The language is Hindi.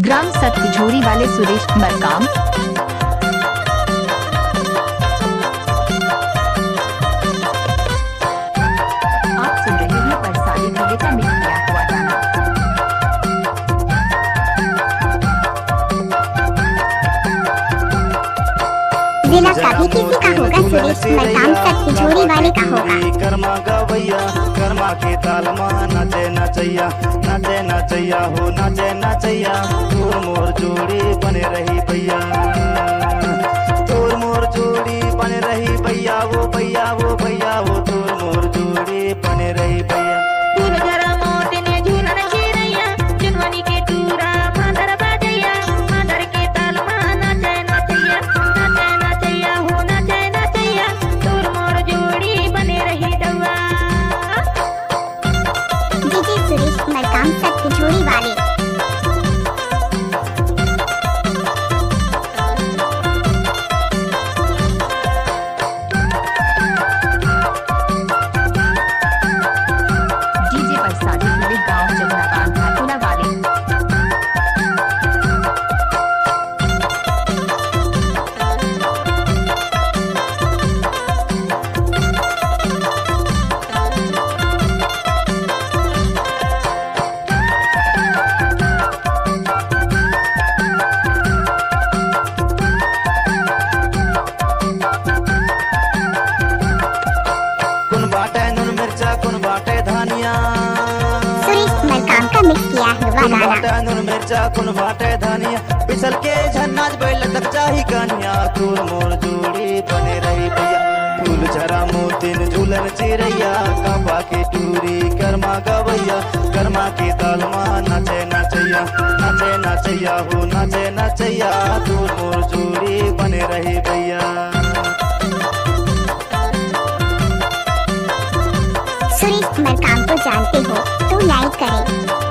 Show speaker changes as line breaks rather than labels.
ग्राम सतझोरी वाले सुरेश मरकाम। आप सुन रहे हैं बरसाती मेले का मिस किया हुआ गाना।
जिला कभी किसी का होगा, सुरेश मरकाम सतझोरी वाले का होगा।
कर्मा गवैया कर्मा के ताल मां नाचे नचैया, नाचे नचैया हो नाचे नचैया। तोर मोर जोड़ी बने रही भैया, तोर मोर जोड़ी बने रही भैया, वो भैया वो भैया वो तोर मोर जोड़ी बने रही भैया।
फूल जरा मोतने झूलन चिरैया, जुनवनी के टूरा मादर बाजैया, मादर के ताल मां नाचे नचैया, नाचे नचैया हो नाचे नचैया। तोर मोर जोड़ी बने रही डवा।
डीजे सुरेश मरकाम सतझोरी वाले।
डीजे बरसाती मेले गांव जगराबाद धातुला वाले।
कुन बाटे नून मिर्चा कुन बाटे धनिया,
सुरेश मरकाम का मिक्स किया हुआ
कुन
गाना।
बाटे नून मिर्चा कुन बाटे धनिया। पिसल के झन्नाज बैल तक चाही कन्या, तोर मोर जोड़ी बने रही भैया। फूल झरा मोतिन झूलन चिरैया, काबा के टूरी कर्मा गवैया, कर्मा के ताल मां नाचे नचैया, नाचे नचैया हो नाचे नचैया। तोर मोर जोड़ी बने रही भैया।
सुरेश मरकाम को जानते हो तो लाइक करें।